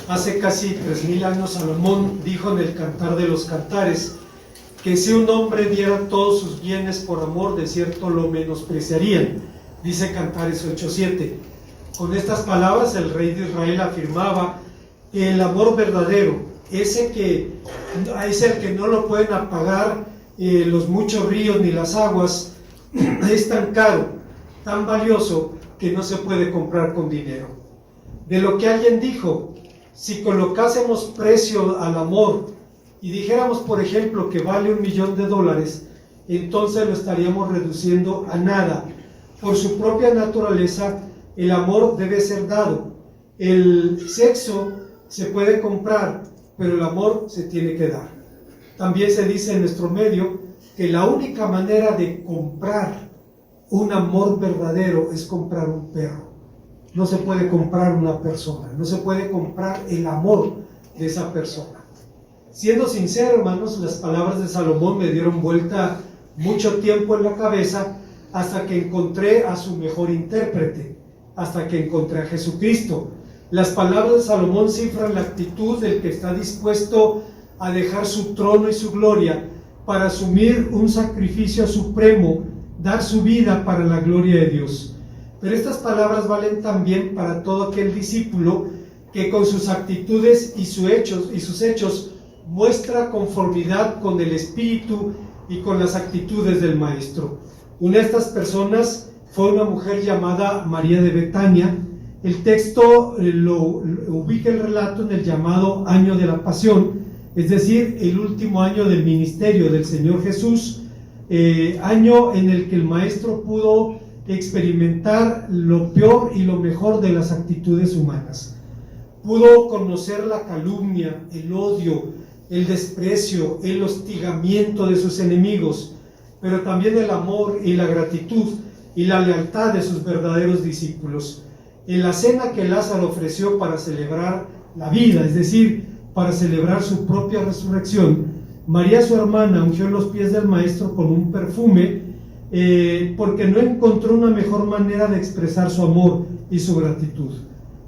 Hace casi 3000 años Salomón dijo en el Cantar de los Cantares que si un hombre diera todos sus bienes por amor, de cierto lo menospreciarían. Dice Cantares 8:7. Con estas palabras el rey de Israel afirmaba que el amor verdadero, ese que es el que no lo pueden apagar los muchos ríos ni las aguas, es tan caro, tan valioso, que no se puede comprar con dinero. De lo que alguien dijo, si colocásemos precio al amor y dijéramos, por ejemplo, que vale $1.000.000, entonces lo estaríamos reduciendo a nada. Por su propia naturaleza, el amor debe ser dado. El sexo se puede comprar, pero el amor se tiene que dar. También se dice en nuestro medio que la única manera de comprar un amor verdadero es comprar un perro. No se puede comprar una persona, no se puede comprar el amor de esa persona. Siendo sincero, hermanos, las palabras de Salomón me dieron vuelta mucho tiempo en la cabeza hasta que encontré a su mejor intérprete, hasta que encontré a Jesucristo. Las palabras de Salomón cifran la actitud del que está dispuesto a dejar su trono y su gloria para asumir un sacrificio supremo, dar su vida para la gloria de Dios. Pero estas palabras valen también para todo aquel discípulo que con sus actitudes y sus hechos muestra conformidad con el espíritu y con las actitudes del Maestro. Una de estas personas fue una mujer llamada María de Betania. El texto lo ubica el relato en el llamado año de la pasión, es decir, el último año del ministerio del Señor Jesús, año en el que el Maestro pudo experimentar lo peor y lo mejor de las actitudes humanas. Pudo conocer la calumnia, el odio, el desprecio, el hostigamiento de sus enemigos, pero también el amor y la gratitud y la lealtad de sus verdaderos discípulos. En la cena que Lázaro ofreció para celebrar la vida, es decir, para celebrar su propia resurrección, María, su hermana, ungió los pies del Maestro con un perfume, porque no encontró una mejor manera de expresar su amor y su gratitud.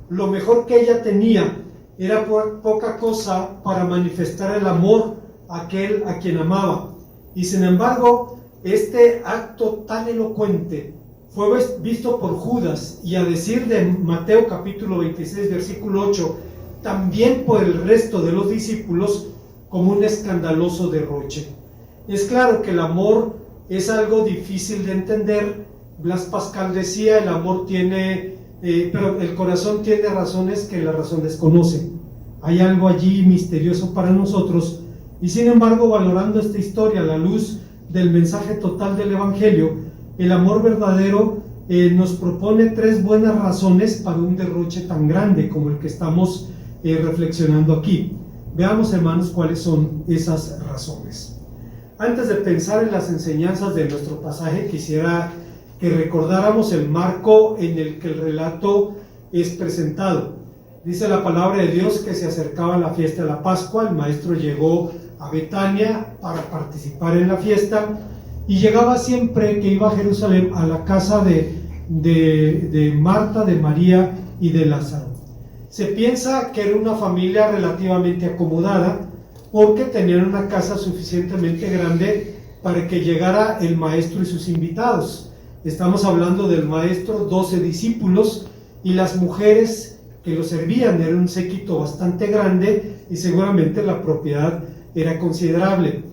Lo mejor que ella tenía era poca cosa para manifestar el amor a aquel a quien amaba, y sin embargo este acto tan elocuente fue visto por Judas, y a decir de Mateo capítulo 26 versículo 8, también por el resto de los discípulos, como un escandaloso derroche. Es claro que el amor es algo difícil de entender. Blas Pascal decía, el amor pero el corazón tiene razones que la razón desconoce. Hay algo allí misterioso para nosotros, y sin embargo, valorando esta historia a la luz del mensaje total del Evangelio, el amor verdadero nos propone 3 buenas razones para un derroche tan grande como el que estamos reflexionando aquí. Veamos, hermanos, cuáles son esas razones. Antes de pensar en las enseñanzas de nuestro pasaje, quisiera que recordáramos el marco en el que el relato es presentado. Dice la palabra de Dios que se acercaba la fiesta de la Pascua. El Maestro llegó a Betania para participar en la fiesta, y llegaba siempre que iba a Jerusalén a la casa de Marta, de María y de Lázaro. Se piensa que era una familia relativamente acomodada, porque tenían una casa suficientemente grande para que llegara el Maestro y sus invitados. Estamos hablando del Maestro, 12 discípulos, y las mujeres que lo servían. Era un séquito bastante grande, y seguramente la propiedad era considerable.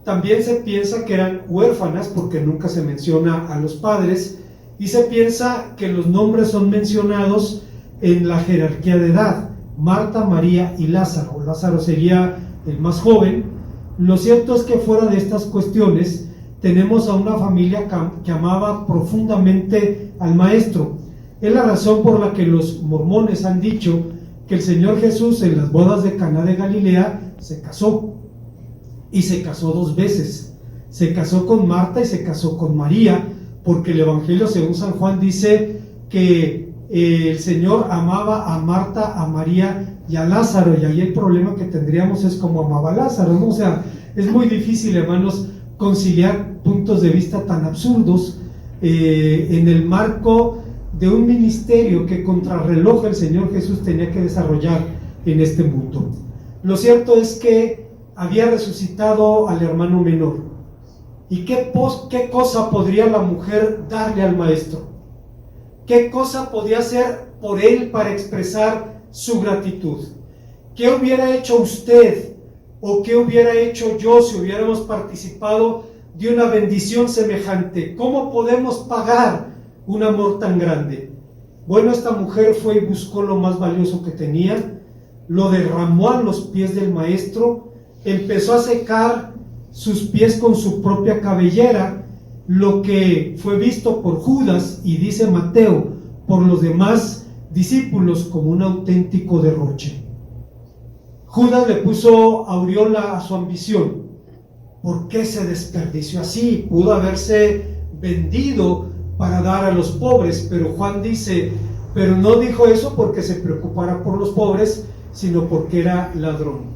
También se piensa que eran huérfanas, porque nunca se menciona a los padres, y se piensa que los nombres son mencionados en la jerarquía de edad: Marta, María y Lázaro. Lázaro sería el más joven. Lo cierto es que fuera de estas cuestiones tenemos a una familia que amaba profundamente al Maestro. Es la razón por la que los mormones han dicho que el Señor Jesús en las bodas de Caná de Galilea se casó, y se casó 2 veces. Se casó con Marta y se casó con María, porque el Evangelio según San Juan dice que el Señor amaba a Marta, a María y a Lázaro, y ahí el problema que tendríamos es cómo amaba a Lázaro, ¿no? O sea, es muy difícil, hermanos, conciliar puntos de vista tan absurdos en el marco de un ministerio que contrarreloj el Señor Jesús tenía que desarrollar en este mundo. Lo cierto es que había resucitado al hermano menor. ¿Y qué cosa podría la mujer darle al maestro? ¿Qué cosa podía hacer por él para expresar su gratitud? ¿Qué hubiera hecho usted o qué hubiera hecho yo si hubiéramos participado de una bendición semejante? ¿Cómo podemos pagar un amor tan grande? Bueno, esta mujer fue y buscó lo más valioso que tenía, lo derramó a los pies del maestro, empezó a secar sus pies con su propia cabellera, lo que fue visto por Judas, y dice Mateo, por los demás discípulos como un auténtico derroche. Judas le puso aureola a su ambición. ¿Por qué se desperdició así? Pudo haberse vendido para dar a los pobres, pero Juan dice, pero no dijo eso porque se preocupara por los pobres, sino porque era ladrón.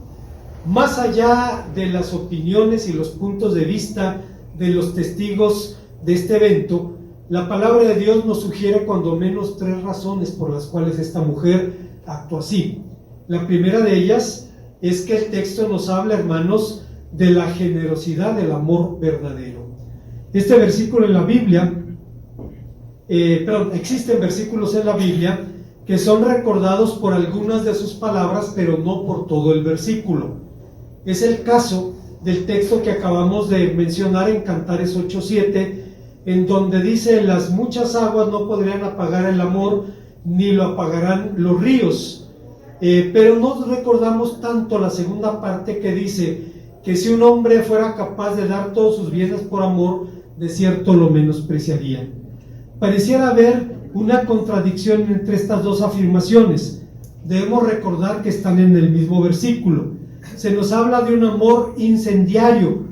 Más allá de las opiniones y los puntos de vista de los testigos de este evento, la palabra de Dios nos sugiere cuando menos 3 razones por las cuales esta mujer actuó así. La primera de ellas es que el texto nos habla, hermanos, de la generosidad del amor verdadero. Este versículo en la Biblia, existen versículos en la Biblia que son recordados por algunas de sus palabras, pero no por todo el versículo. Es el caso del texto que acabamos de mencionar en Cantares 8:7, en donde dice, las muchas aguas no podrían apagar el amor, ni lo apagarán los ríos. Pero no recordamos tanto la segunda parte que dice que si un hombre fuera capaz de dar todos sus bienes por amor, de cierto lo menospreciaría. Pareciera haber una contradicción entre estas dos afirmaciones. Debemos recordar que están en el mismo versículo. Se nos habla de un amor incendiario,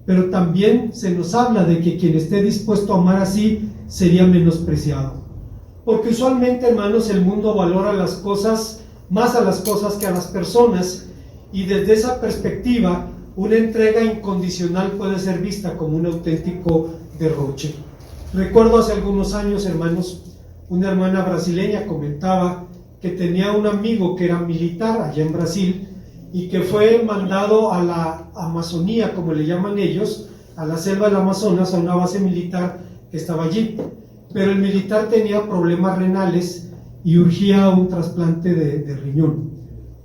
pero también se nos habla de que quien esté dispuesto a amar así sería menospreciado. Porque usualmente, hermanos, el mundo valora las cosas, más a las cosas que a las personas, y desde esa perspectiva, una entrega incondicional puede ser vista como un auténtico derroche. Recuerdo hace algunos años, hermanos, una hermana brasileña comentaba que tenía un amigo que era militar allá en Brasil y que fue mandado a la Amazonía, como le llaman ellos, a la selva del Amazonas, a una base militar que estaba allí. Pero el militar tenía problemas renales y urgía un trasplante de riñón.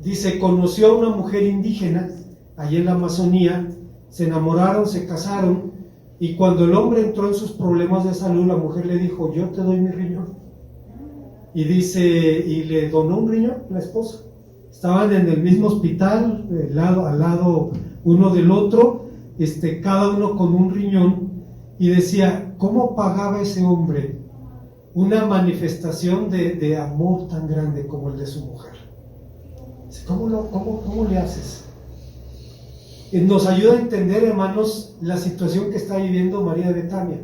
Dice, conoció a una mujer indígena allí en la Amazonía, se enamoraron, se casaron, y cuando el hombre entró en sus problemas de salud, la mujer le dijo, yo te doy mi riñón. Y dice, y le donó un riñón la esposa. Estaban en el mismo hospital, al lado uno del otro, cada uno con un riñón, y decía, ¿cómo pagaba ese hombre una manifestación de amor tan grande como el de su mujer? ¿Cómo le haces? Nos ayuda a entender, hermanos, la situación que está viviendo María de Betania.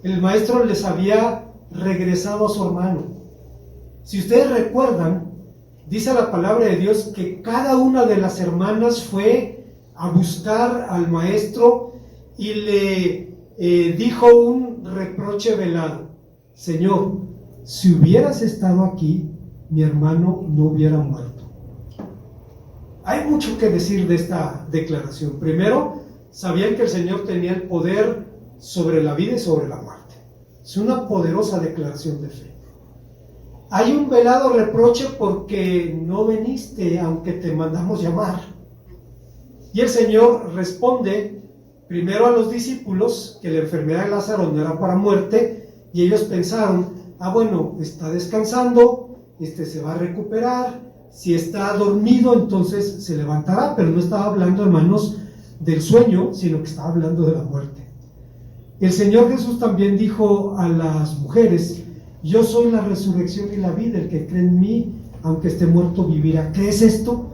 El maestro les había regresado a su hermano. Si ustedes recuerdan, dice la palabra de Dios que cada una de las hermanas fue a buscar al maestro y le dijo un reproche velado. Señor, si hubieras estado aquí, mi hermano no hubiera muerto. Hay mucho que decir de esta declaración. Primero, sabían que el Señor tenía el poder sobre la vida y sobre la muerte. Es una poderosa declaración de fe. Hay un velado reproche porque no viniste aunque te mandamos llamar. Y el Señor responde primero a los discípulos que la enfermedad de Lázaro no era para muerte, y ellos pensaron, bueno, está descansando, se va a recuperar, si está dormido entonces se levantará, pero no estaba hablando, hermanos, del sueño, sino que estaba hablando de la muerte. El Señor Jesús también dijo a las mujeres, yo soy la resurrección y la vida, el que cree en mí, aunque esté muerto, vivirá. ¿Crees esto?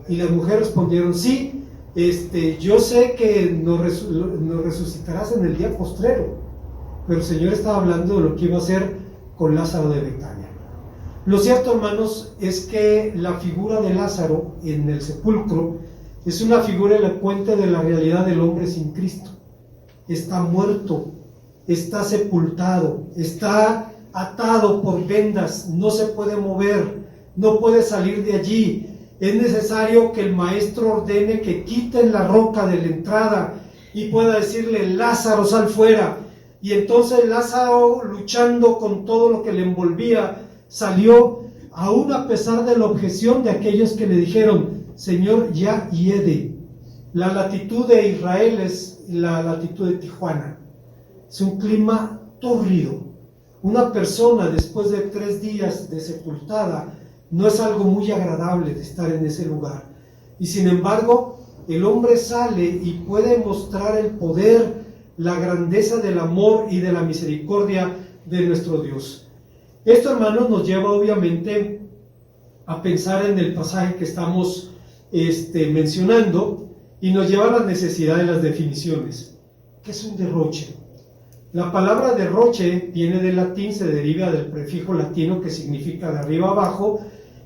Y las mujeres respondieron, sí, yo sé que nos resucitarás en el día postrero. Pero el Señor estaba hablando de lo que iba a hacer con Lázaro de Betania. Lo cierto, hermanos, es que la figura de Lázaro en el sepulcro es una figura elocuente de la realidad del hombre sin Cristo. Está muerto, está sepultado, está atado por vendas, no se puede mover, no puede salir de allí. es necesario que el maestro ordene que quiten la roca de la entrada y pueda decirle: Lázaro, sal fuera. Y entonces Lázaro, luchando con todo lo que le envolvía, salió, aún a pesar de la objeción de aquellos que le dijeron: Señor, ya hiede. La latitud de Israel es la latitud de Tijuana. Es un clima tórrido. Una persona después de 3 días de sepultada no es algo muy agradable de estar en ese lugar. Y sin embargo, el hombre sale y puede mostrar el poder, la grandeza del amor y de la misericordia de nuestro Dios. Esto, hermanos, nos lleva obviamente a pensar en el pasaje que estamos mencionando, y nos lleva a la necesidad de las definiciones. ¿Qué es un derroche? La palabra derroche viene del latín, se deriva del prefijo latino que significa de arriba abajo,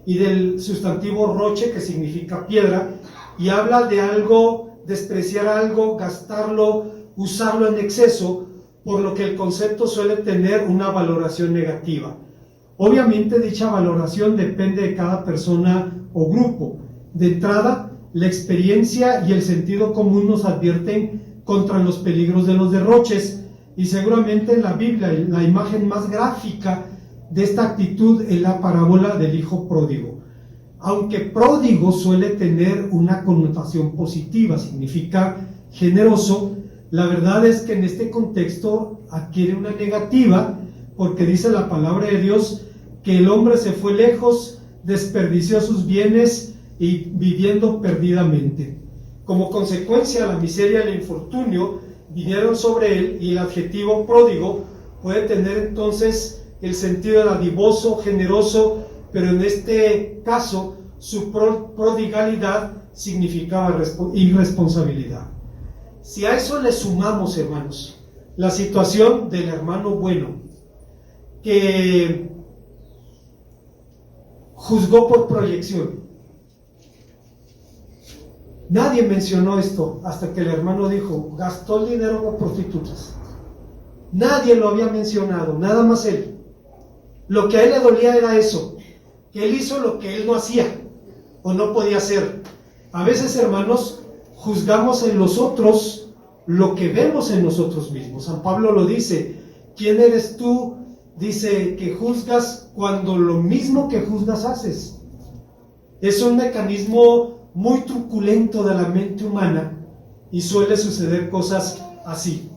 y del sustantivo roche, que significa piedra, y habla de algo, despreciar algo, gastarlo, usarlo en exceso, por lo que el concepto suele tener una valoración negativa. Obviamente dicha valoración depende de cada persona o grupo. De entrada, la experiencia y el sentido común nos advierten contra los peligros de los derroches, y seguramente en la Biblia la imagen más gráfica de esta actitud es la parábola del hijo pródigo. Aunque pródigo suele tener una connotación positiva, significa generoso, la verdad es que en este contexto adquiere una negativa, porque dice la palabra de Dios que el hombre se fue lejos, desperdició sus bienes y viviendo perdidamente. Como consecuencia, la miseria y el infortunio vinieron sobre él, y el adjetivo pródigo puede tener entonces el sentido de dadivoso, generoso, pero en este caso su prodigalidad significaba irresponsabilidad. Si a eso le sumamos, hermanos, la situación del hermano bueno, que juzgó por proyección. Nadie mencionó esto hasta que el hermano dijo: gastó el dinero con prostitutas. Nadie lo había mencionado, nada más él. Lo que a él le dolía era eso, que él hizo lo que él no hacía o no podía hacer. A veces, hermanos, juzgamos en los otros lo que vemos en nosotros mismos. San Pablo lo dice: ¿quién eres tú? Dice que juzgas cuando lo mismo que juzgas haces. Es un mecanismo muy truculento de la mente humana, y suele suceder cosas así.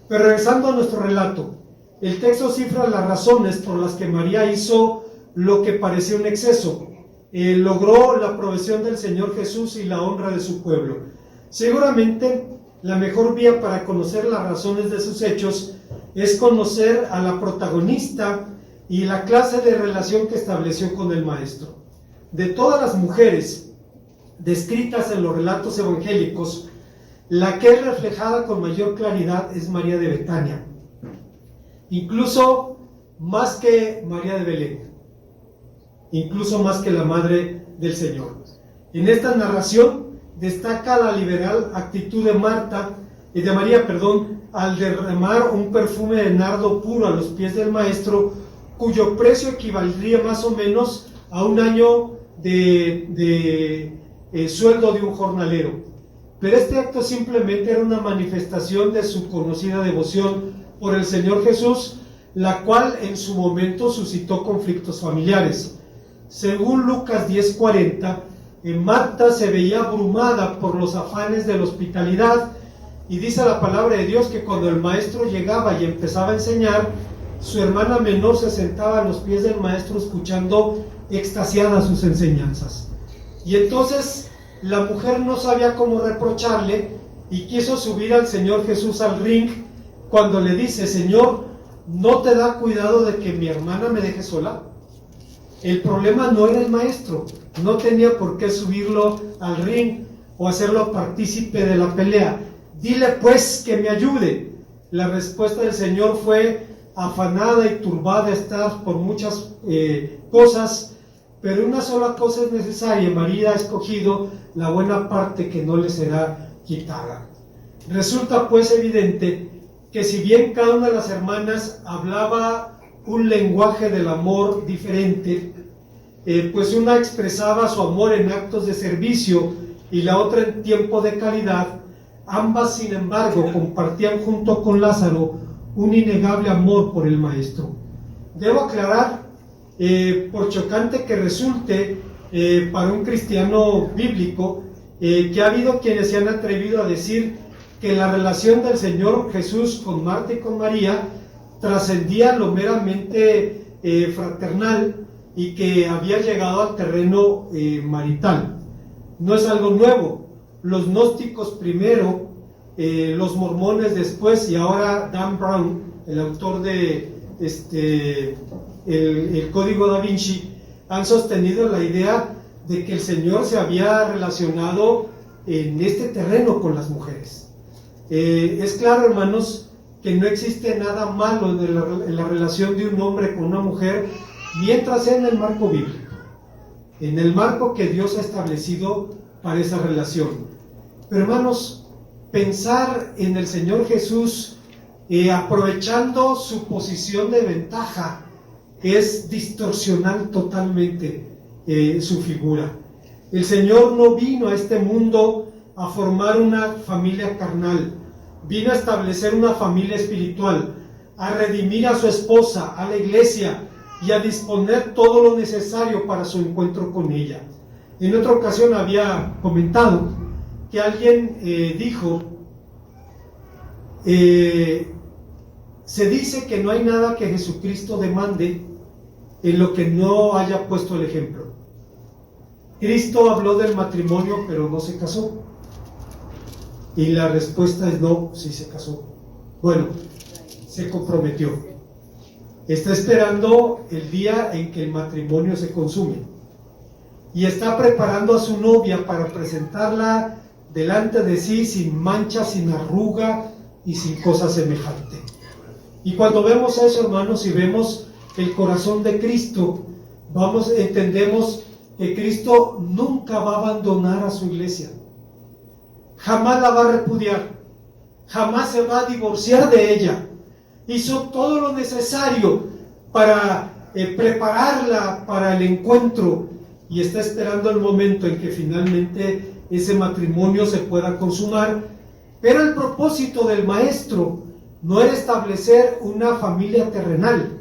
Pero regresando a nuestro relato, el texto cifra las razones por las que María hizo lo que parecía un exceso. Logró la provisión del Señor Jesús y la honra de su pueblo. Seguramente la mejor vía para conocer las razones de sus hechos es conocer a la protagonista y la clase de relación que estableció con el maestro. De todas las mujeres descritas en los relatos evangélicos, la que es reflejada con mayor claridad es María de Betania, incluso más que María de Belén, incluso más que la madre del Señor. En esta narración destaca la liberal actitud de María, al derramar un perfume de nardo puro a los pies del maestro, cuyo precio equivaldría más o menos a un año de sueldo de un jornalero. Pero este acto simplemente era una manifestación de su conocida devoción por el Señor Jesús, la cual en su momento suscitó conflictos familiares. Según Lucas 10:40, Marta se veía abrumada por los afanes de la hospitalidad, y dice la palabra de Dios que cuando el maestro llegaba y empezaba a enseñar, su hermana menor se sentaba a los pies del maestro escuchando extasiada sus enseñanzas. Y entonces la mujer no sabía cómo reprocharle y quiso subir al Señor Jesús al ring cuando le dice: Señor, ¿no te da cuidado de que mi hermana me deje sola? El problema no era el maestro, no tenía por qué subirlo al ring o hacerlo partícipe de la pelea. Dile pues que me ayude. La respuesta del Señor fue afanada y turbada está por muchas cosas, pero una sola cosa es necesaria: María ha escogido la buena parte que no le será quitada. Resulta pues evidente que si bien cada una de las hermanas hablaba un lenguaje del amor diferente, pues una expresaba su amor en actos de servicio y la otra en tiempo de caridad. Ambas, sin embargo, compartían junto con Lázaro un innegable amor por el Maestro. Debo aclarar, por chocante que resulte para un cristiano bíblico, que ha habido quienes se han atrevido a decir que la relación del Señor Jesús con Marta y con María trascendía lo meramente fraternal y que había llegado al terreno marital. No es algo nuevo. Los gnósticos primero, los mormones después, y ahora Dan Brown, el autor de el Código Da Vinci, han sostenido la idea de que el Señor se había relacionado en este terreno con las mujeres. Es claro, hermanos, que no existe nada malo en la relación de un hombre con una mujer mientras sea en el marco bíblico, en el marco que Dios ha establecido para esa relación. Pero, hermanos, pensar en el Señor Jesús aprovechando su posición de ventaja es distorsionar totalmente su figura. El Señor no vino a este mundo a formar una familia carnal, vino a establecer una familia espiritual, a redimir a su esposa, a la iglesia, y a disponer todo lo necesario para su encuentro con ella. En otra ocasión había comentado que alguien dijo, se dice que no hay nada que Jesucristo demande en lo que no haya puesto el ejemplo. Cristo habló del matrimonio, pero no se casó. Y la respuesta es no, sí se casó. Bueno, se comprometió. Está esperando el día en que el matrimonio se consume. Y está preparando a su novia para presentarla delante de sí sin mancha, sin arruga y sin cosa semejante. Y cuando vemos eso, hermanos, y vemos el corazón de Cristo, entendemos que Cristo nunca va a abandonar a su iglesia. Jamás la va a repudiar. Jamás se va a divorciar de ella. Hizo todo lo necesario para prepararla para el encuentro y está esperando el momento en que finalmente ese matrimonio se pueda consumar. Pero el propósito del Maestro no era establecer una familia terrenal,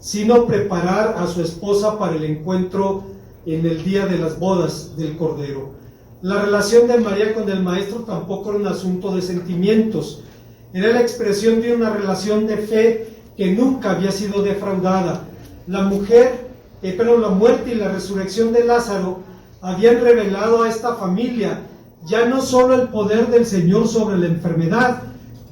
sino preparar a su esposa para el encuentro en el día de las bodas del Cordero. La relación de María con el Maestro tampoco era un asunto de sentimientos, era la expresión de una relación de fe que nunca había sido defraudada. La muerte y la resurrección de Lázaro habían revelado a esta familia ya no solo el poder del Señor sobre la enfermedad,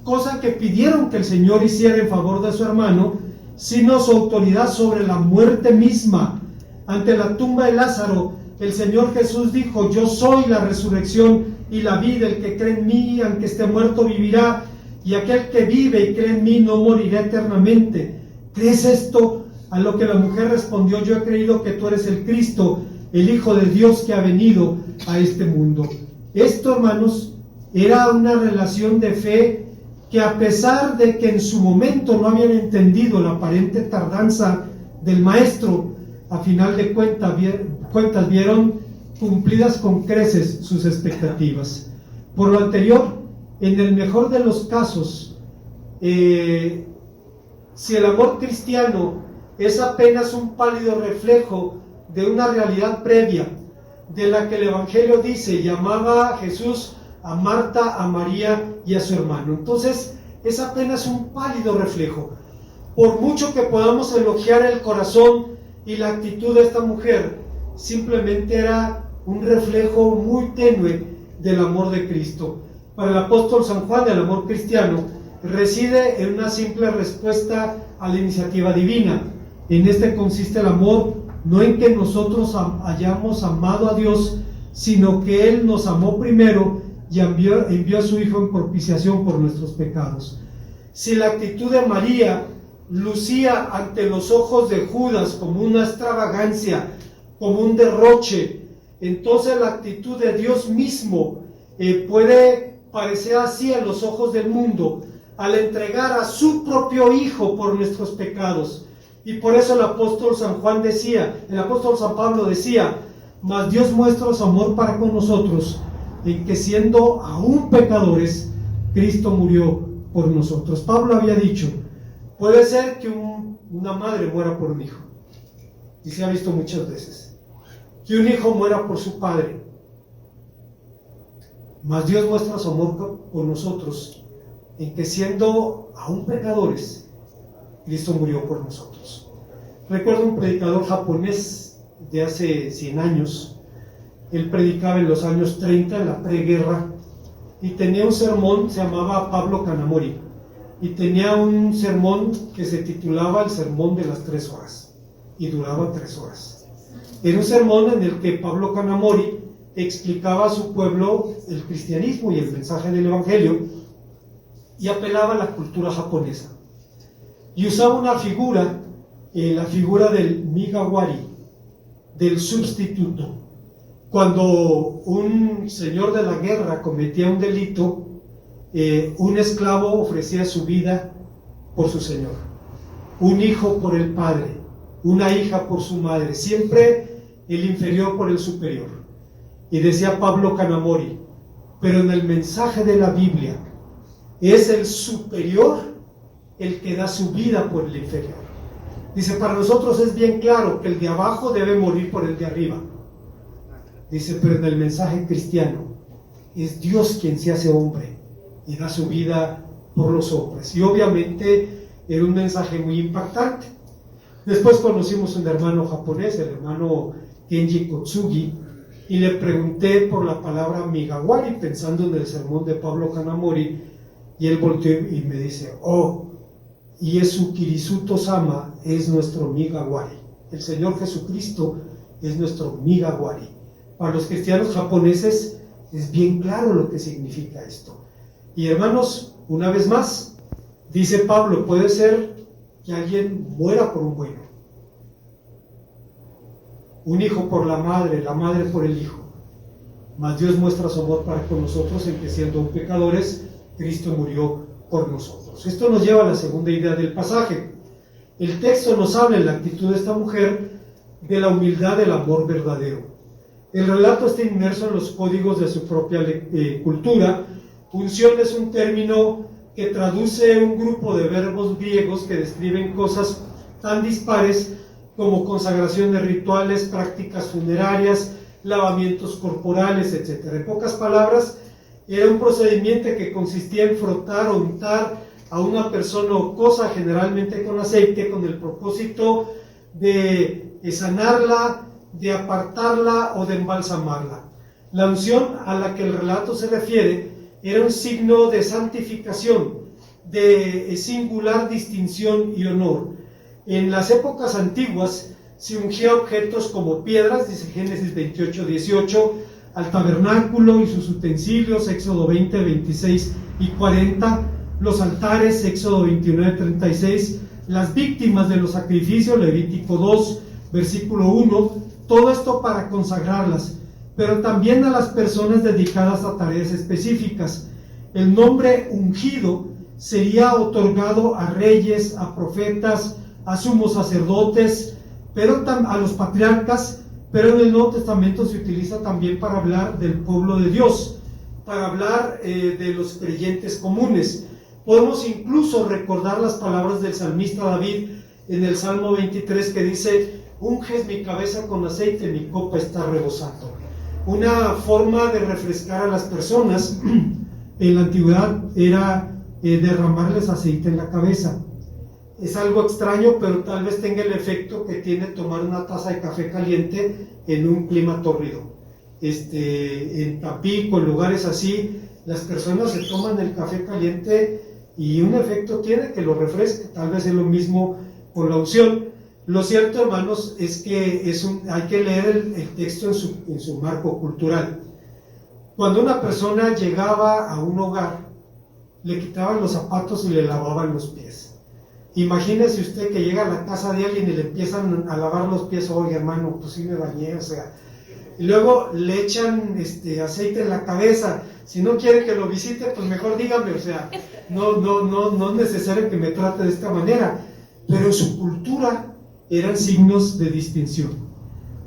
cosa que pidieron que el Señor hiciera en favor de su hermano, sino su autoridad sobre la muerte misma. Ante la tumba de Lázaro, el Señor Jesús dijo: yo soy la resurrección y la vida, el que cree en mí, aunque esté muerto, vivirá, y aquel que vive y cree en mí no morirá eternamente. ¿Crees esto? A lo que la mujer respondió: yo he creído que tú eres el Cristo, el Hijo de Dios que ha venido a este mundo. Esto, hermanos, era una relación de fe que, a pesar de que en su momento no habían entendido la aparente tardanza del Maestro, a final de cuentas vieron cumplidas con creces sus expectativas. Por lo anterior, en el mejor de los casos, si el amor cristiano es apenas un pálido reflejo de una realidad previa, de la que el Evangelio dice, llamaba a Jesús a Marta, a María y a su hermano. Entonces, es apenas un pálido reflejo. Por mucho que podamos elogiar el corazón y la actitud de esta mujer, simplemente era un reflejo muy tenue del amor de Cristo. Para el apóstol San Juan, el amor cristiano reside en una simple respuesta a la iniciativa divina. En este consiste el amor, no en que nosotros hayamos amado a Dios, sino que Él nos amó primero y envió a su Hijo en propiciación por nuestros pecados. Si la actitud de María lucía ante los ojos de Judas como una extravagancia, como un derroche, entonces la actitud de Dios mismo puede parecer así a los ojos del mundo, al entregar a su propio Hijo por nuestros pecados. Y por eso el apóstol San Pablo decía, mas Dios muestra su amor para con nosotros, en que siendo aún pecadores, Cristo murió por nosotros. Pablo había dicho, puede ser que una madre muera por un hijo, y se ha visto muchas veces, que un hijo muera por su padre, mas Dios muestra su amor por nosotros, en que siendo aún pecadores, Cristo murió por nosotros. Recuerdo un predicador japonés de hace 100 años. Él predicaba en los años 30, en la preguerra, y tenía un sermón, se llamaba Pablo Kanamori, y tenía un sermón que se titulaba el sermón de las 3 horas, y duraba 3 horas. Era un sermón en el que Pablo Kanamori explicaba a su pueblo el cristianismo y el mensaje del evangelio, y apelaba a la cultura japonesa. Y usaba una figura, la figura del migawari, del sustituto. Cuando un señor de la guerra cometía un delito, un esclavo ofrecía su vida por su señor, un hijo por el padre, una hija por su madre, siempre el inferior por el superior. Y decía Pablo Kanamori, pero en el mensaje de la Biblia es el superior el que da su vida por el inferior. Dice, para nosotros es bien claro que el de abajo debe morir por el de arriba. Dice, pero en el mensaje cristiano es Dios quien se hace hombre y da su vida por los hombres. Y obviamente era un mensaje muy impactante. Después conocimos un hermano japonés, el hermano Kenji Kotsugi, y le pregunté por la palabra migawari, pensando en el sermón de Pablo Kanamori, y él volteó y me dice, Iesu Kirisuto Sama es nuestro migawari. El Señor Jesucristo es nuestro migawari. Para los cristianos japoneses es bien claro lo que significa esto. Y hermanos, una vez más, dice Pablo, puede ser que alguien muera por un bueno, un hijo por la madre por el hijo, mas Dios muestra su amor para con nosotros en que siendo pecadores, Cristo murió por nosotros. Esto nos lleva a la segunda idea del pasaje. El texto nos habla en la actitud de esta mujer de la humildad del amor verdadero. El relato está inmerso en los códigos de su propia cultura. Unción es un término que traduce un grupo de verbos griegos que describen cosas tan dispares como consagración de rituales, prácticas funerarias, lavamientos corporales, etc. En pocas palabras, era un procedimiento que consistía en frotar o untar a una persona o cosa, generalmente con aceite, con el propósito de sanarla, de apartarla o de embalsamarla. La unción a la que el relato se refiere era un signo de santificación, de singular distinción y honor. En las épocas antiguas se ungía objetos como piedras, dice Génesis 28:18, al tabernáculo y sus utensilios, Éxodo 20, 26 y 40, los altares, Éxodo 29:36, las víctimas de los sacrificios, Levítico 2, versículo 1, todo esto para consagrarlas, pero también a las personas dedicadas a tareas específicas. El nombre ungido sería otorgado a reyes, a profetas, a sumos sacerdotes, pero a los patriarcas, pero en el Nuevo Testamento se utiliza también para hablar del pueblo de Dios, para hablar de los creyentes comunes. Podemos incluso recordar las palabras del salmista David en el Salmo 23 que dice, unges mi cabeza con aceite, mi copa está rebosando. Una forma de refrescar a las personas en la antigüedad era derramarles aceite en la cabeza. Es algo extraño, pero tal vez tenga el efecto que tiene tomar una taza de café caliente en un clima tórrido. En Tampico, en lugares así, las personas se toman el café caliente y un efecto tiene que lo refresque. Tal vez es lo mismo con la unción. Lo cierto, hermanos, es que hay que leer el texto en su marco cultural. Cuando una persona llegaba a un hogar, le quitaban los zapatos y le lavaban los pies. Imagínese usted que llega a la casa de alguien y le empiezan a lavar los pies, oye hermano, pues sí me bañé, y luego le echan aceite en la cabeza. Si no quiere que lo visite, pues mejor dígame, no es necesario que me trate de esta manera. pero en su cultura eran signos de distinción.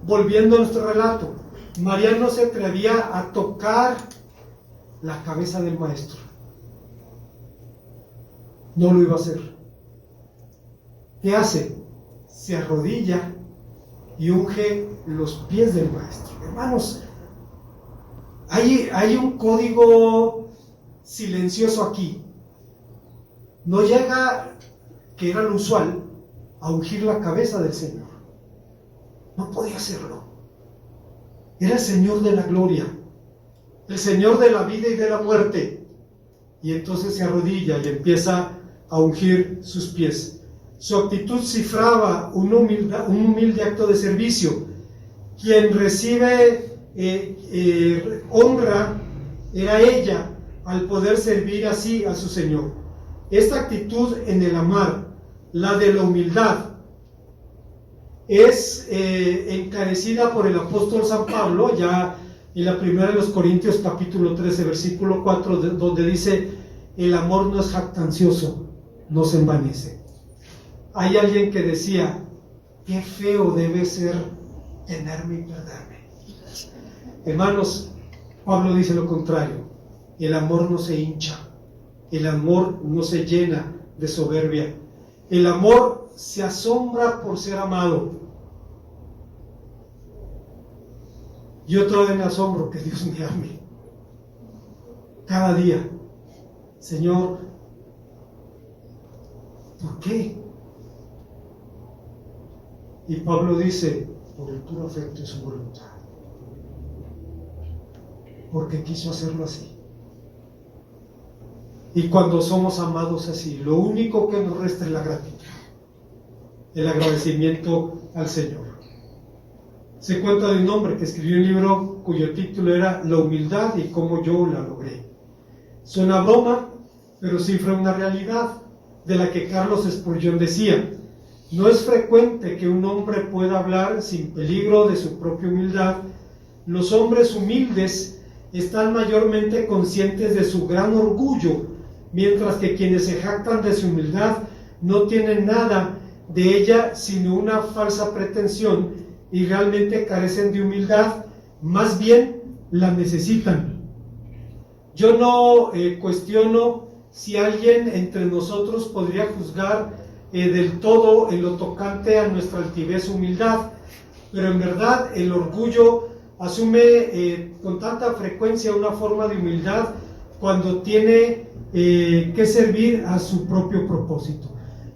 Volviendo a nuestro relato, María no se atrevía a tocar la cabeza del maestro. No lo iba a hacer. ¿Qué hace? Se arrodilla y unge los pies del maestro. Hermanos, hay un código silencioso aquí. No llega, que era lo usual, a ungir la cabeza del Señor. No podía hacerlo. Era el Señor de la gloria, el Señor de la vida y de la muerte. Y entonces se arrodilla y empieza a ungir sus pies. Su actitud cifraba un humilde acto de servicio. Quien recibe honra era ella, al poder servir así a su Señor. Esta actitud en el amar, la de la humildad, es encarecida por el apóstol San Pablo, ya en la primera de los Corintios capítulo 13, versículo 4, donde dice: el amor no es jactancioso, no se envanece. Hay alguien que decía: qué feo debe ser tenerme y perderme. Hermanos, Pablo dice lo contrario: el amor no se hincha, el amor no se llena de soberbia, el amor se asombra por ser amado. Yo todavía me asombro que Dios me ame cada día. Señor, ¿por qué? Y Pablo dice: por el puro afecto de su voluntad, porque quiso hacerlo así. Y cuando somos amados así, lo único que nos resta es la gratitud, el agradecimiento al Señor. Se cuenta de un hombre que escribió un libro cuyo título era La humildad y cómo yo la logré. Suena broma, pero cifra una realidad de la que Carlos Spurgeon decía: no es frecuente que un hombre pueda hablar sin peligro de su propia humildad. Los hombres humildes están mayormente conscientes de su gran orgullo, mientras que quienes se jactan de su humildad no tienen nada de ella sino una falsa pretensión y realmente carecen de humildad, más bien la necesitan. Yo no cuestiono si alguien entre nosotros podría juzgar del todo en lo tocante a nuestra altivez o humildad, pero en verdad el orgullo asume con tanta frecuencia una forma de humildad cuando tiene que servir a su propio propósito.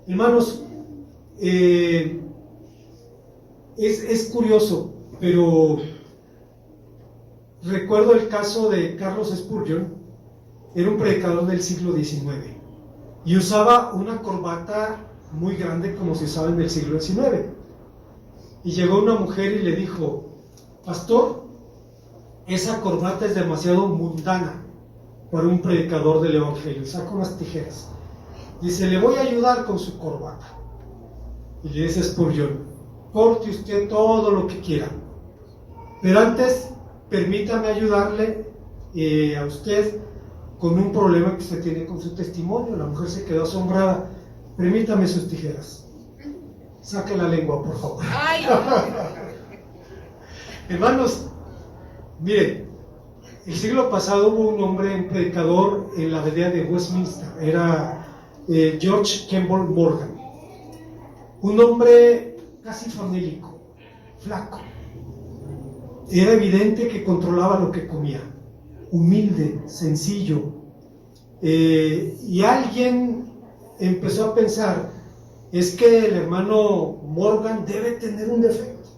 Hermanos, es curioso, pero recuerdo el caso de Carlos Spurgeon. Era un predicador del siglo XIX y usaba una corbata muy grande como se usaba en el siglo XIX. Y llegó una mujer y le dijo: pastor, esa corbata es demasiado mundana para un predicador del evangelio. Saca unas tijeras. Dice: le voy a ayudar con su corbata. Y le dice Spurgeon: corte usted todo lo que quiera, pero antes permítame ayudarle a usted con un problema que usted tiene con su testimonio. La mujer se quedó asombrada. Permítame sus tijeras. Saque la lengua, por favor. Hermanos, miren, el siglo pasado hubo un hombre, un predicador en la abadía de Westminster. Era George Kemble Morgan, un hombre casi famélico, flaco. Era evidente que controlaba lo que comía, humilde, sencillo. Y alguien empezó a pensar: es que el hermano Morgan debe tener un defecto,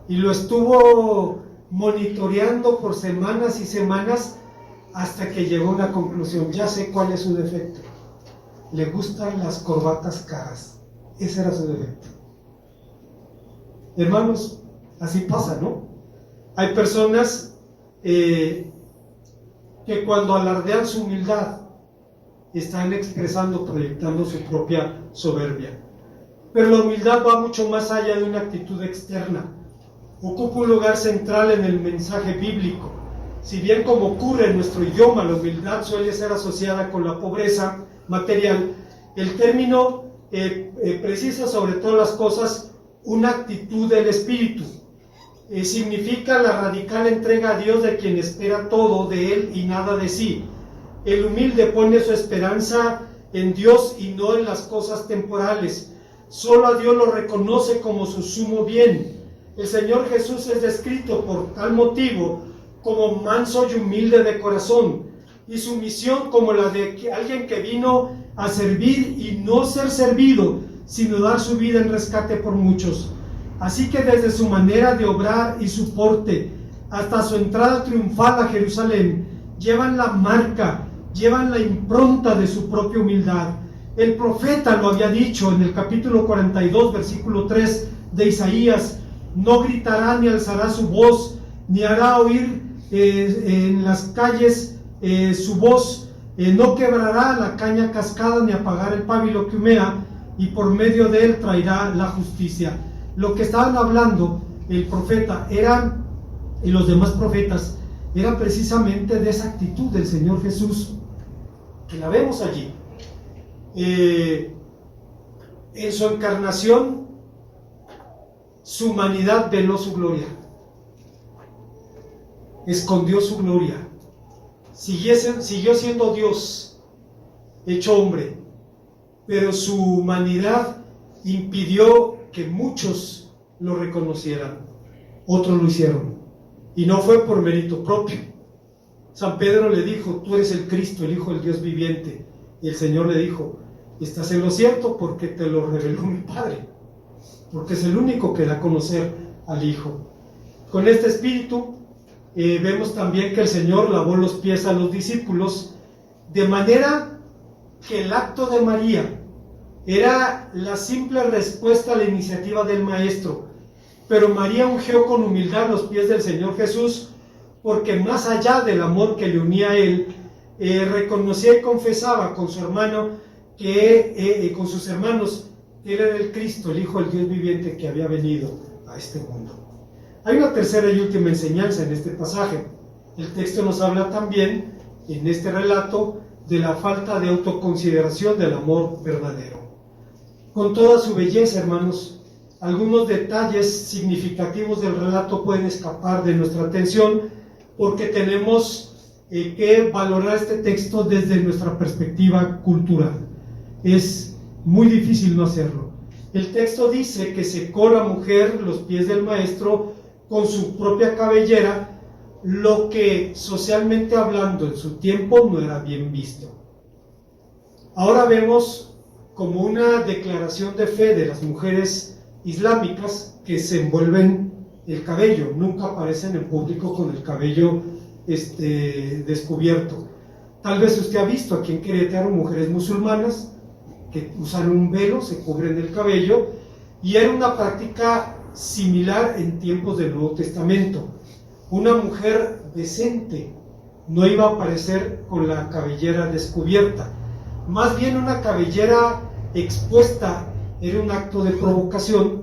y lo estuvo monitoreando por semanas y semanas hasta que llegó a una conclusión: ya sé cuál es su defecto, le gustan las corbatas caras. Ese era su defecto. Hermanos, así pasa, ¿no? Hay personas que cuando alardean su humildad están expresando, proyectando su propia soberbia. Pero la humildad va mucho más allá de una actitud externa. Ocupa un lugar central en el mensaje bíblico. Si bien, como ocurre en nuestro idioma, la humildad suele ser asociada con la pobreza, material, el término precisa sobre todas las cosas una actitud del espíritu. Significa la radical entrega a Dios de quien espera todo de Él y nada de sí. El humilde pone su esperanza en Dios y no en las cosas temporales. Solo a Dios lo reconoce como su sumo bien. El Señor Jesús es descrito por tal motivo como manso y humilde de corazón, y su misión como la de alguien que vino a servir y no ser servido, sino dar su vida en rescate por muchos. Así que desde su manera de obrar y su porte hasta su entrada triunfal a Jerusalén, llevan la marca, llevan la impronta de su propia humildad. El profeta lo había dicho en el capítulo 42, versículo 3 de Isaías: no gritará ni alzará su voz, ni hará oír en las calles su voz, no quebrará la caña cascada, ni apagará el pábilo que humea, y por medio de él traerá la justicia. Lo que estaban hablando el profeta y los demás profetas era precisamente de esa actitud del Señor Jesús, que la vemos allí. En su encarnación, su humanidad veló su gloria, escondió su gloria, siguió siendo Dios hecho hombre, pero su humanidad impidió que muchos lo reconocieran. Otros lo hicieron, y no fue por mérito propio. San Pedro le dijo: tú eres el Cristo, el Hijo del Dios viviente. Y el Señor le dijo: estás en lo cierto, porque te lo reveló mi Padre, porque es el único que da a conocer al Hijo. Con este espíritu vemos también que el Señor lavó los pies a los discípulos, de manera que el acto de María era la simple respuesta a la iniciativa del Maestro. Pero María ungió con humildad los pies del Señor Jesús, porque más allá del amor que le unía a Él, reconocía y confesaba con su hermano con sus hermanos, que Él era el Cristo, el Hijo del Dios viviente que había venido a este mundo. Hay una tercera y última enseñanza en este pasaje. El texto nos habla también, en este relato, de la falta de autoconsideración del amor verdadero. Con toda su belleza, hermanos, algunos detalles significativos del relato pueden escapar de nuestra atención, porque tenemos que valorar este texto desde nuestra perspectiva cultural. Es muy difícil no hacerlo. El texto dice que secó la mujer los pies del Maestro con su propia cabellera, lo que socialmente hablando en su tiempo no era bien visto. Ahora vemos como una declaración de fe de las mujeres islámicas que se envuelven el cabello, nunca aparecen en público con el cabello descubierto. Tal vez usted ha visto aquí en Querétaro mujeres musulmanas que usan un velo, se cubren el cabello, y era una práctica similar en tiempos del Nuevo Testamento. Una mujer decente no iba a aparecer con la cabellera descubierta, más bien una cabellera expuesta era un acto de provocación,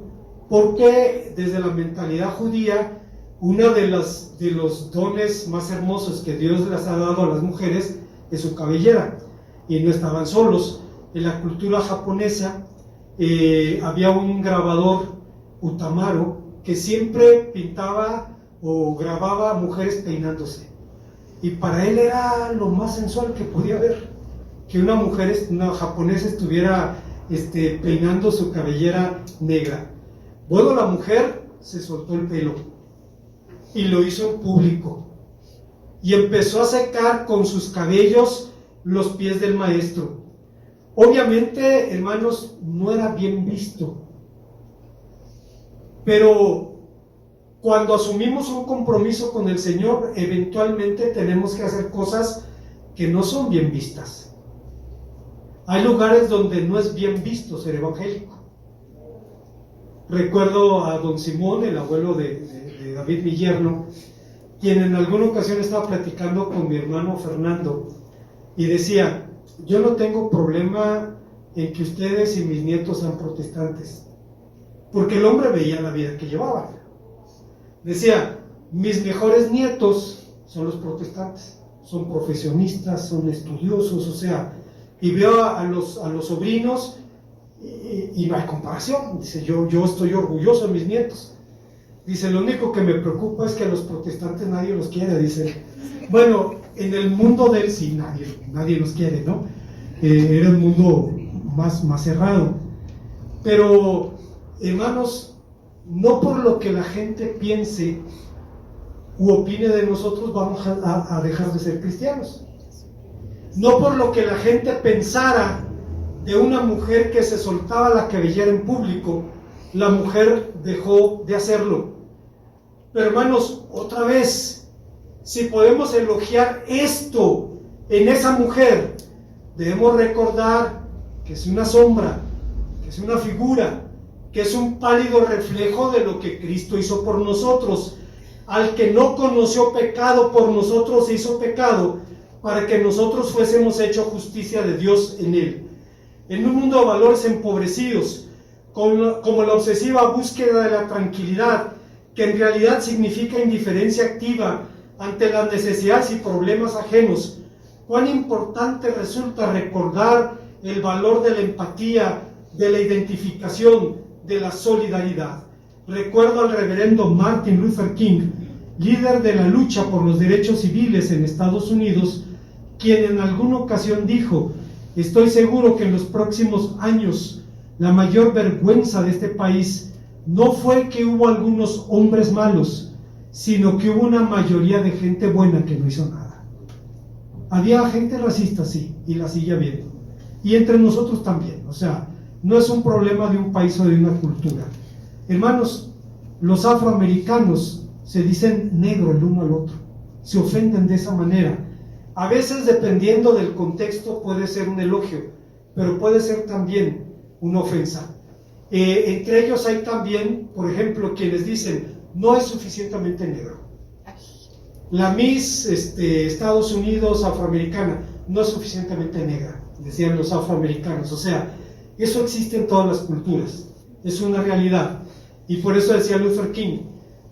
porque desde la mentalidad judía, uno de los dones más hermosos que Dios les ha dado a las mujeres es su cabellera, y no estaban solos. En la cultura japonesa había un grabador, Utamaro, que siempre pintaba o grababa mujeres peinándose, y para él era lo más sensual que podía haber, que una japonesa estuviera peinando su cabellera negra. Bueno, la mujer se soltó el pelo y lo hizo en público, y empezó a secar con sus cabellos los pies del Maestro. Obviamente, hermanos, no era bien visto, pero cuando asumimos un compromiso con el Señor, eventualmente tenemos que hacer cosas que no son bien vistas. Hay lugares donde no es bien visto ser evangélico. Recuerdo a don Simón, el abuelo de David, mi yerno, quien en alguna ocasión estaba platicando con mi hermano Fernando y decía: yo no tengo problema en que ustedes y mis nietos sean protestantes, porque el hombre veía la vida que llevaban. Decía: mis mejores nietos son los protestantes, son profesionistas, son estudiosos, o sea, y veo a los sobrinos y no hay comparación. Dice, yo estoy orgulloso de mis nietos. Dice, lo único que me preocupa es que a los protestantes nadie los quiere. Dice, bueno, en el mundo de él sí, nadie los quiere, ¿no? Era un mundo más cerrado. Pero, hermanos, no por lo que la gente piense u opine de nosotros vamos a dejar de ser cristianos. No por lo que la gente pensara de una mujer que se soltaba la cabellera en público, la mujer dejó de hacerlo. Pero hermanos, otra vez, si podemos elogiar esto en esa mujer, debemos recordar que es una sombra, que es una figura, que es un pálido reflejo de lo que Cristo hizo por nosotros. Al que no conoció pecado, por nosotros hizo pecado, para que nosotros fuésemos hecho justicia de Dios en él. En un mundo de valores empobrecidos, como la obsesiva búsqueda de la tranquilidad, que en realidad significa indiferencia activa ante las necesidades y problemas ajenos, cuán importante resulta recordar el valor de la empatía, de la identificación, de la solidaridad. Recuerdo al reverendo Martin Luther King, líder de la lucha por los derechos civiles en Estados Unidos, quien en alguna ocasión dijo: estoy seguro que en los próximos años la mayor vergüenza de este país no fue que hubo algunos hombres malos, sino que hubo una mayoría de gente buena que no hizo nada. Había gente racista, sí, y la sigue habiendo, y entre nosotros también. O sea, no es un problema de un país o de una cultura. Hermanos, los afroamericanos se dicen negro el uno al otro, se ofenden de esa manera. A veces, dependiendo del contexto, puede ser un elogio, pero puede ser también una ofensa. Entre ellos hay también, por ejemplo, quienes dicen, no es suficientemente negro. La Miss Estados Unidos afroamericana no es suficientemente negra, decían los afroamericanos. O sea, eso existe en todas las culturas, es una realidad. Y por eso decía Luther King,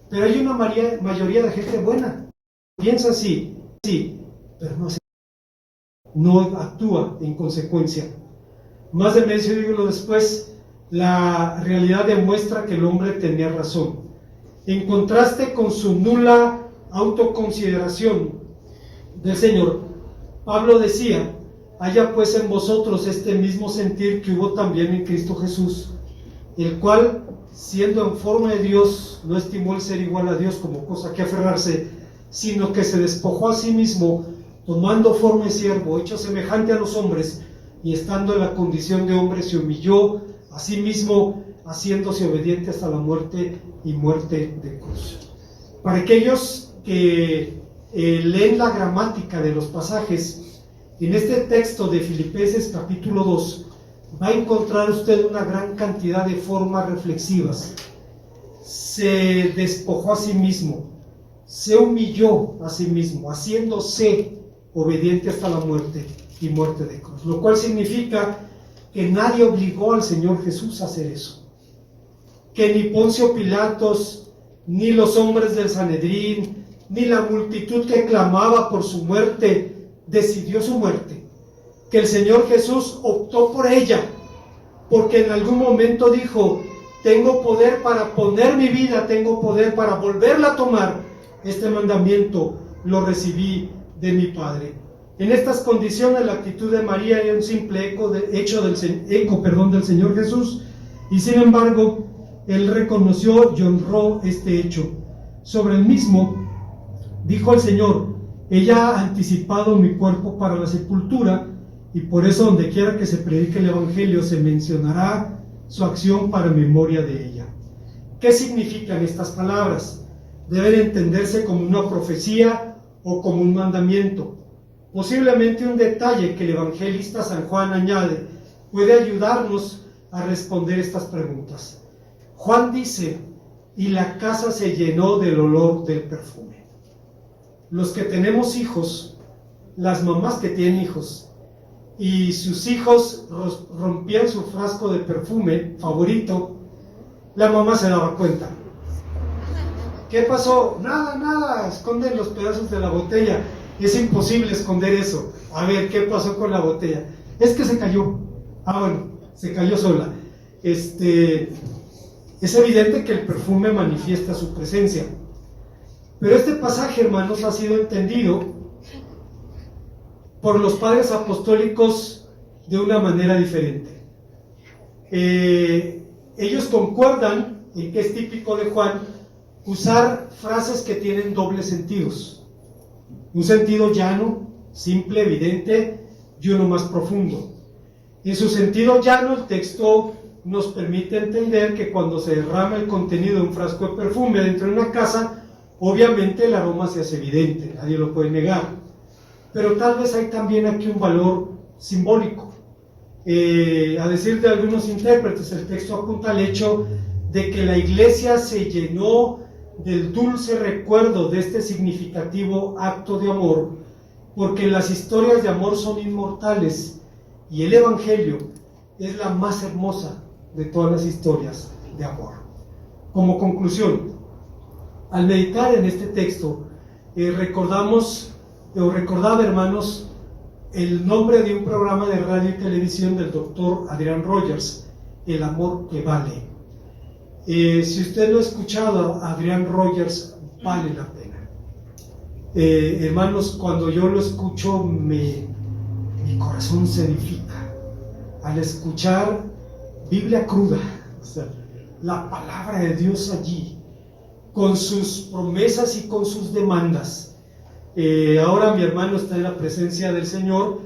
pero hay una mayoría de gente buena, piensa así, sí, pero no actúa en consecuencia. Más de medio siglo después, la realidad demuestra que el hombre tenía razón. En contraste con su nula autoconsideración del Señor, Pablo decía, haya pues en vosotros este mismo sentir que hubo también en Cristo Jesús, el cual, siendo en forma de Dios, no estimó el ser igual a Dios como cosa que aferrarse, sino que se despojó a sí mismo, tomando forma de siervo, hecho semejante a los hombres, y estando en la condición de hombre, se humilló a sí mismo, haciéndose obediente hasta la muerte y muerte de cruz. Para aquellos que leen la gramática de los pasajes, en este texto de Filipenses capítulo 2, va a encontrar usted una gran cantidad de formas reflexivas. Se despojó a sí mismo, se humilló a sí mismo, haciéndose obediente hasta la muerte y muerte de cruz, lo cual significa que nadie obligó al Señor Jesús a hacer eso, que ni Poncio Pilatos, ni los hombres del Sanedrín, ni la multitud que clamaba por su muerte, decidió su muerte, que el Señor Jesús optó por ella, porque en algún momento dijo, tengo poder para poner mi vida, tengo poder para volverla a tomar. Este mandamiento lo recibí de mi Padre. En estas condiciones la actitud de María era un simple eco del Señor Jesús, y sin embargo él reconoció y honró este hecho. Sobre el mismo dijo el Señor, ella ha anticipado mi cuerpo para la sepultura, y por eso donde quiera que se predique el Evangelio se mencionará su acción para memoria de ella. ¿Qué significan estas palabras? Deben entenderse como una profecía o como un mandamiento. Posiblemente un detalle que el evangelista San Juan añade puede ayudarnos a responder estas preguntas. Juan dice, y la casa se llenó del olor del perfume. Los que tenemos hijos, las mamás que tienen hijos, y sus hijos rompían su frasco de perfume favorito, la mamá se daba cuenta. ¿Qué pasó? Nada, esconden los pedazos de la botella. Es imposible esconder eso. A ver, ¿qué pasó con la botella? Es que se cayó. Bueno, se cayó sola. Es evidente que el perfume manifiesta su presencia. Pero este pasaje, hermanos, ha sido entendido por los padres apostólicos de una manera diferente. Ellos concuerdan en que es típico de Juan usar frases que tienen dobles sentidos. Un sentido llano, simple, evidente, y uno más profundo. En su sentido llano, el texto nos permite entender que cuando se derrama el contenido de un frasco de perfume dentro de una casa, obviamente el aroma se hace evidente, nadie lo puede negar. Pero tal vez hay también aquí un valor simbólico. A decir de algunos intérpretes, el texto apunta al hecho de que la iglesia se llenó del dulce recuerdo de este significativo acto de amor, porque las historias de amor son inmortales y el Evangelio es la más hermosa de todas las historias de amor. Como conclusión, al meditar en este texto, recordaba, hermanos, el nombre de un programa de radio y televisión del doctor Adrian Rogers, El amor que vale. Si usted no ha escuchado a Adrian Rogers, vale la pena. Hermanos, cuando yo lo escucho, mi corazón se edifica. Al escuchar Biblia cruda, o sea, la palabra de Dios allí, con sus promesas y con sus demandas. Ahora mi hermano está en la presencia del Señor,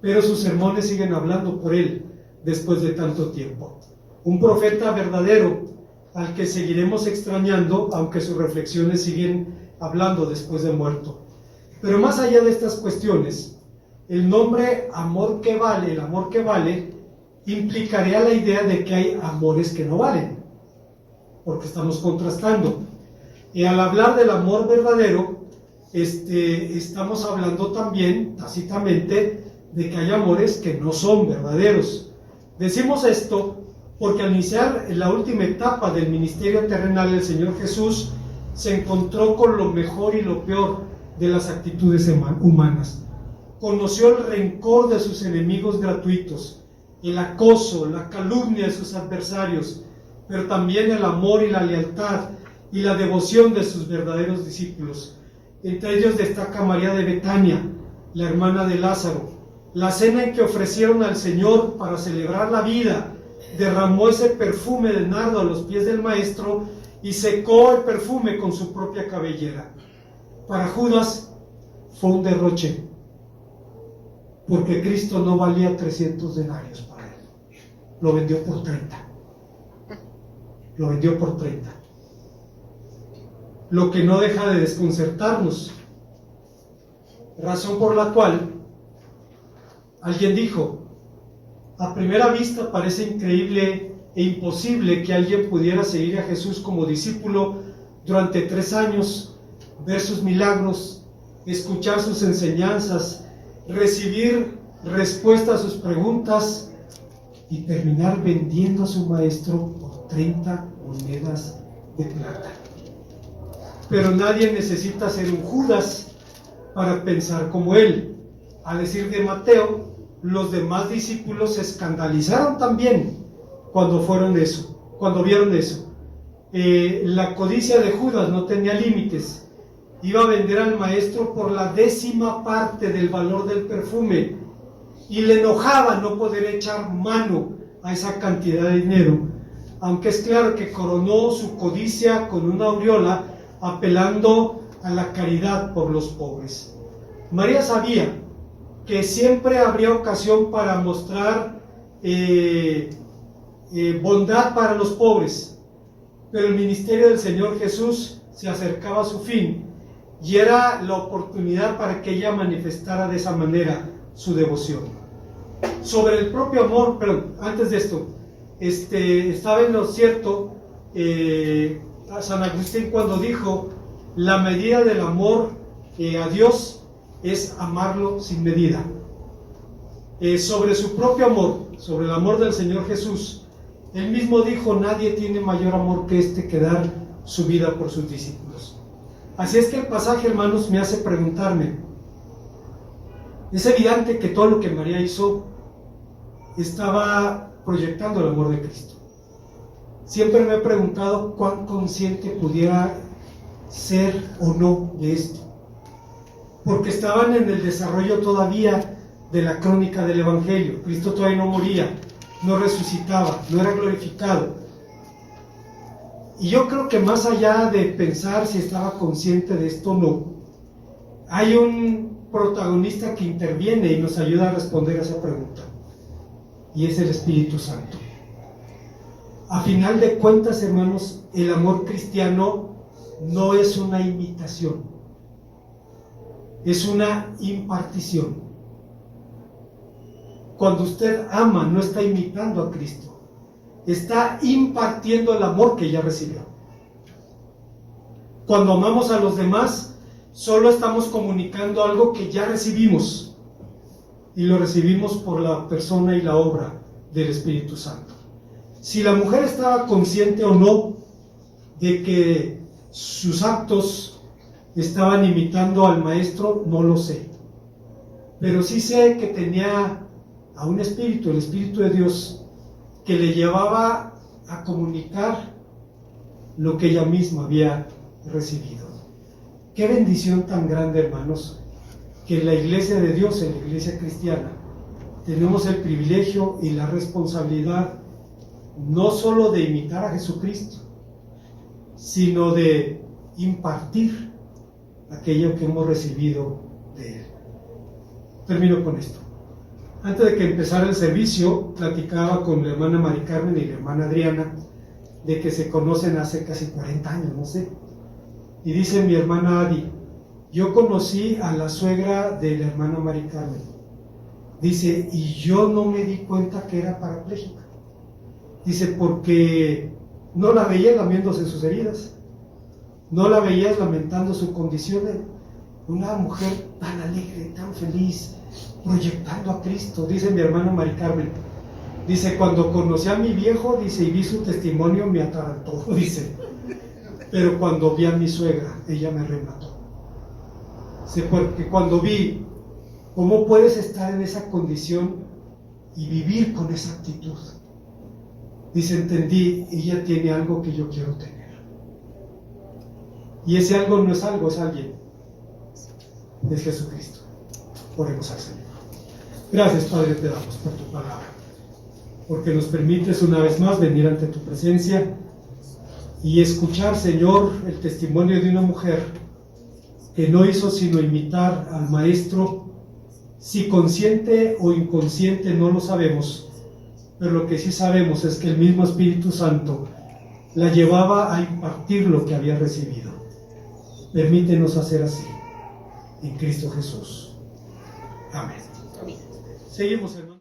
pero sus sermones siguen hablando por él después de tanto tiempo. Un profeta verdadero al que seguiremos extrañando, aunque sus reflexiones siguen hablando después de muerto. Pero más allá de estas cuestiones, el nombre amor que vale, el amor que vale, implicaría la idea de que hay amores que no valen, porque estamos contrastando. Y al hablar del amor verdadero, estamos hablando también, tácitamente, de que hay amores que no son verdaderos. Decimos esto porque al iniciar la última etapa del ministerio terrenal, el Señor Jesús se encontró con lo mejor y lo peor de las actitudes humanas. Conoció el rencor de sus enemigos gratuitos, el acoso, la calumnia de sus adversarios, pero también el amor y la lealtad y la devoción de sus verdaderos discípulos. Entre ellos destaca María de Betania, la hermana de Lázaro. La cena en que ofrecieron al Señor para celebrar la vida, derramó ese perfume de nardo a los pies del Maestro y secó el perfume con su propia cabellera. Para Judas fue un derroche, porque Cristo no valía 300 denarios para él. Lo vendió por 30. Lo vendió por 30. Lo que no deja de desconcertarnos, razón por la cual alguien dijo: a primera vista parece increíble e imposible que alguien pudiera seguir a Jesús como discípulo durante 3 años, ver sus milagros, escuchar sus enseñanzas, recibir respuesta a sus preguntas y terminar vendiendo a su maestro por 30 monedas de plata. Pero nadie necesita ser un Judas para pensar como él. A decir de Mateo, los demás discípulos se escandalizaron también cuando vieron eso. La codicia de Judas no tenía límites. Iba a vender al maestro por la 10ª parte del valor del perfume y le enojaba no poder echar mano a esa cantidad de dinero, aunque es claro que coronó su codicia con una aureola apelando a la caridad por los pobres. María sabía que siempre habría ocasión para mostrar bondad para los pobres, pero el ministerio del Señor Jesús se acercaba a su fin y era la oportunidad para que ella manifestara de esa manera su devoción. Sobre el propio amor, pero antes de esto, estaba en lo cierto San Agustín cuando dijo: la medida del amor a Dios es amarlo sin medida. Sobre su propio amor, sobre el amor del Señor Jesús, él mismo dijo: nadie tiene mayor amor que que dar su vida por sus discípulos. Así es que el pasaje, hermanos, me hace preguntarme: es evidente que todo lo que María hizo estaba proyectando el amor de Cristo. Siempre me he preguntado cuán consciente pudiera ser o no de esto, porque estaban en el desarrollo todavía de la crónica del Evangelio. Cristo todavía no moría, no resucitaba, no era glorificado. Y yo creo que más allá de pensar si estaba consciente de esto o no, hay un protagonista que interviene y nos ayuda a responder a esa pregunta, y es el Espíritu Santo. A final de cuentas, hermanos, el amor cristiano no es una imitación, es una impartición. Cuando usted ama, no está imitando a Cristo, está impartiendo el amor que ya recibió. Cuando amamos a los demás, solo estamos comunicando algo que ya recibimos, y lo recibimos por la persona y la obra del Espíritu Santo. Si la mujer estaba consciente o no de que sus actos estaban imitando al maestro, no lo sé, pero sí sé que tenía a un espíritu, el Espíritu de Dios, que le llevaba a comunicar lo que ella misma había recibido. Qué bendición tan grande, hermanos, que en la iglesia de Dios, en la iglesia cristiana, tenemos el privilegio y la responsabilidad no solo de imitar a Jesucristo, sino de impartir aquello que hemos recibido de Él. Termino con esto. Antes de que empezara el servicio, platicaba con la hermana Mari Carmen y la hermana Adriana de que se conocen hace casi 40 años, no sé. Y dice mi hermana Adi, yo conocí a la suegra de la hermana Mari Carmen. Dice, y yo no me di cuenta que era parapléjica. Dice, porque no la veías lamiéndose sus heridas, no la veías lamentando su condición. Una mujer tan alegre, tan feliz, proyectando a Cristo. Dice mi hermana Mari Carmen, dice, cuando conocí a mi viejo, dice, y vi su testimonio, me atarantó, dice, pero cuando vi a mi suegra, ella me remató. Dice, porque cuando vi cómo puedes estar en esa condición y vivir con esa actitud, dice, entendí, ella tiene algo que yo quiero tener. Y ese algo no es algo, es alguien. Es Jesucristo. Oremos al Señor. Gracias, Padre, te damos por tu palabra, porque nos permites una vez más venir ante tu presencia y escuchar, Señor, el testimonio de una mujer que no hizo sino imitar al Maestro, si consciente o inconsciente no lo sabemos, pero lo que sí sabemos es que el mismo Espíritu Santo la llevaba a impartir lo que había recibido. Permítenos hacer así, en Cristo Jesús. Amén. Seguimos, hermanos.